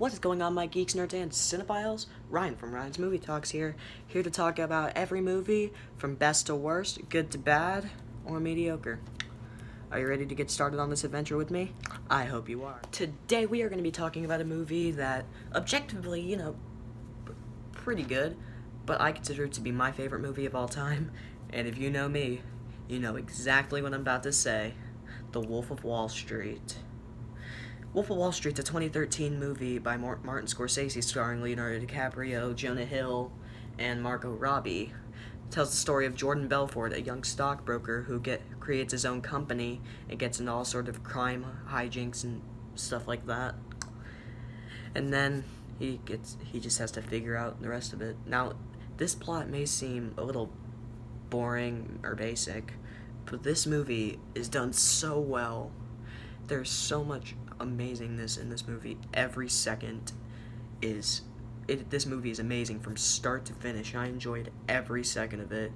What is going on, my geeks, nerds, and cinephiles? Ryan from Ryan's Movie Talks here to talk about every movie from best to worst, good to bad, or mediocre. Are you ready to get started on this adventure with me? I hope you are. Today we are going to be talking about a movie that, objectively, pretty good, but I consider it to be my favorite movie of all time, and if you know me, you know exactly what I'm about to say. The Wolf of Wall Street. Wolf of Wall Street's a 2013 movie by Martin Scorsese starring Leonardo DiCaprio, Jonah Hill, and Margot Robbie. It tells the story of Jordan Belfort, a young stockbroker who creates his own company and gets into all sort of crime hijinks and stuff like that. And then he just has to figure out the rest of it. Now, this plot may seem a little boring or basic, but this movie is done so well. There's so much amazingness in this movie. Every second this movie is amazing from start to finish. I enjoyed every second of it,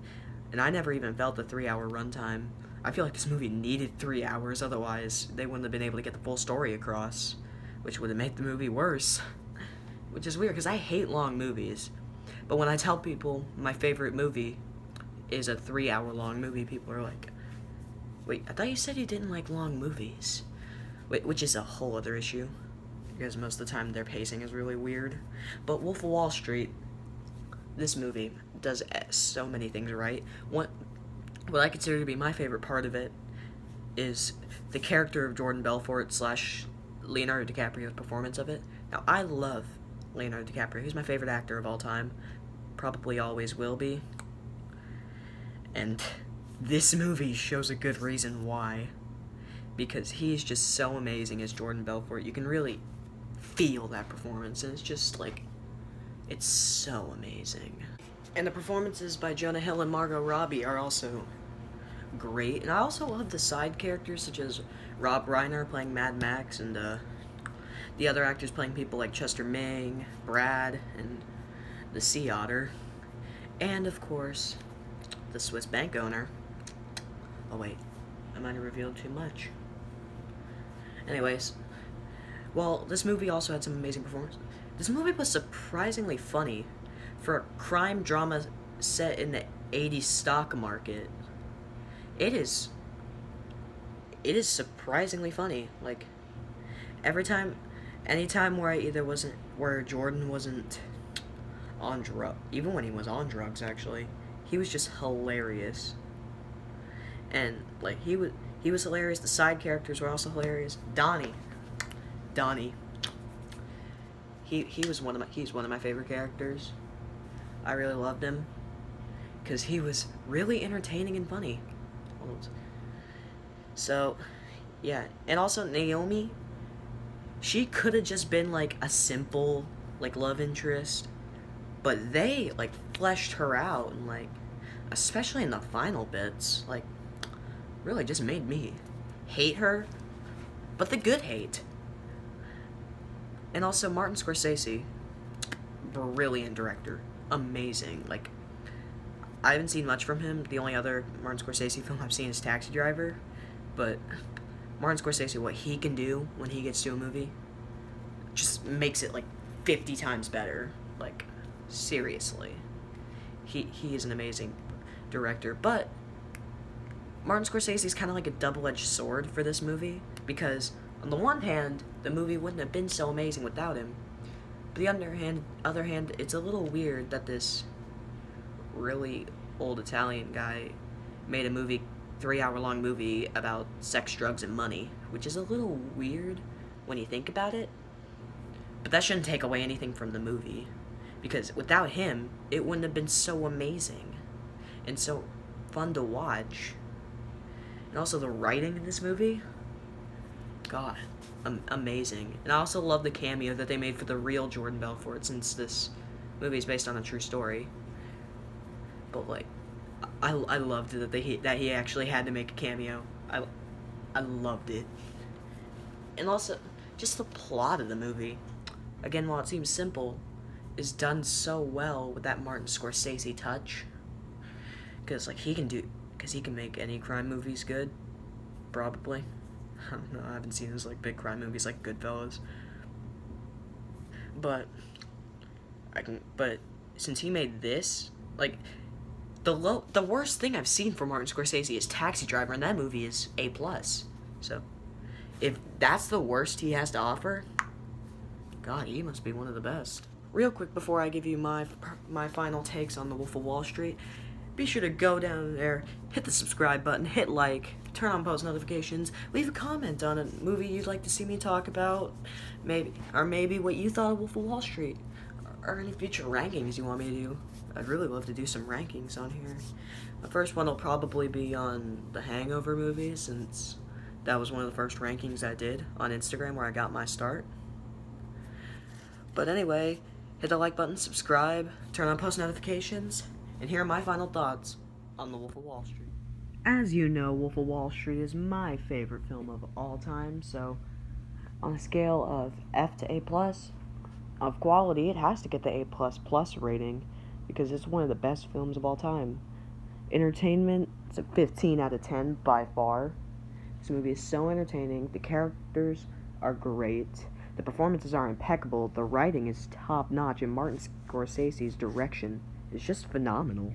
and I never even felt the 3-hour runtime. I feel like this movie needed 3 hours, otherwise they wouldn't have been able to get the full story across, which would have made the movie worse. Which is weird, because I hate long movies, but when I tell people my favorite movie is a 3-hour long movie, people are like, wait, I thought you said you didn't like long movies. Which is a whole other issue, because most of the time their pacing is really weird. But Wolf of Wall Street, this movie does so many things right. What I consider to be my favorite part of it is the character of Jordan Belfort / Leonardo DiCaprio's performance of it. Now, I love Leonardo DiCaprio. He's my favorite actor of all time. Probably always will be. And this movie shows a good reason why. Because he's just so amazing as Jordan Belfort. You can really feel that performance, and it's just like, it's so amazing. And the performances by Jonah Hill and Margot Robbie are also great. And I also love the side characters, such as Rob Reiner playing Mad Max, and the other actors playing people like Chester Ming, Brad, and the Sea Otter. And, of course, the Swiss bank owner. Oh, wait. I might have revealed too much. Anyways, well, this movie also had some amazing performances. This movie was surprisingly funny for a crime drama set in the 80s stock market. It is surprisingly funny. Like, anytime where Jordan wasn't on even when he was on drugs, actually, he was just hilarious. And, like, he was hilarious. The side characters were also hilarious. Donnie. He's one of my favorite characters. I really loved him because he was really entertaining and funny. So, yeah. And also Naomi, she could have just been like a simple love interest, but they fleshed her out, and especially in the final bits, really just made me hate her, but the good hate. And also Martin Scorsese, brilliant director, amazing. I haven't seen much from him. The only other Martin Scorsese film I've seen is Taxi Driver, but Martin Scorsese, what he can do when he gets to a movie, just makes it 50 times better. Seriously. He is an amazing director, but Martin Scorsese is kind of like a double-edged sword for this movie, because on the one hand, the movie wouldn't have been so amazing without him. But the other hand, it's a little weird that this really old Italian guy made a 3-hour-long movie about sex, drugs, and money, which is a little weird when you think about it. But that shouldn't take away anything from the movie, because without him, it wouldn't have been so amazing and so fun to watch. And also the writing in this movie, God, amazing. And I also love the cameo that they made for the real Jordan Belfort, since this movie is based on a true story. But I loved it that he actually had to make a cameo. I loved it. And also just the plot of the movie, again, while it seems simple, is done so well with that Martin Scorsese touch. Because he can make any crime movies good, probably. I don't know, I haven't seen those big crime movies like Goodfellas. but but since he made this, like, the worst thing I've seen from Martin Scorsese is Taxi Driver, and that movie is A+. So if that's the worst he has to offer, God, he must be one of the best. Real quick before I give you my final takes on The Wolf of Wall Street, be sure to go down there, hit the subscribe button, hit like, turn on post notifications, leave a comment on a movie you'd like to see me talk about, maybe what you thought of Wolf of Wall Street, or any future rankings you want me to do. I'd really love to do some rankings on here. The first one will probably be on the Hangover movie, since that was one of the first rankings I did on Instagram where I got my start. But anyway, hit the like button, subscribe, turn on post notifications, and here are my final thoughts on The Wolf of Wall Street. As you know, Wolf of Wall Street is my favorite film of all time, so on a scale of F to A+, of quality, it has to get the A++ rating, because it's one of the best films of all time. Entertainment, it's a 15 out of 10 by far. This movie is so entertaining, the characters are great, the performances are impeccable, the writing is top-notch, and Martin Scorsese's direction is just phenomenal.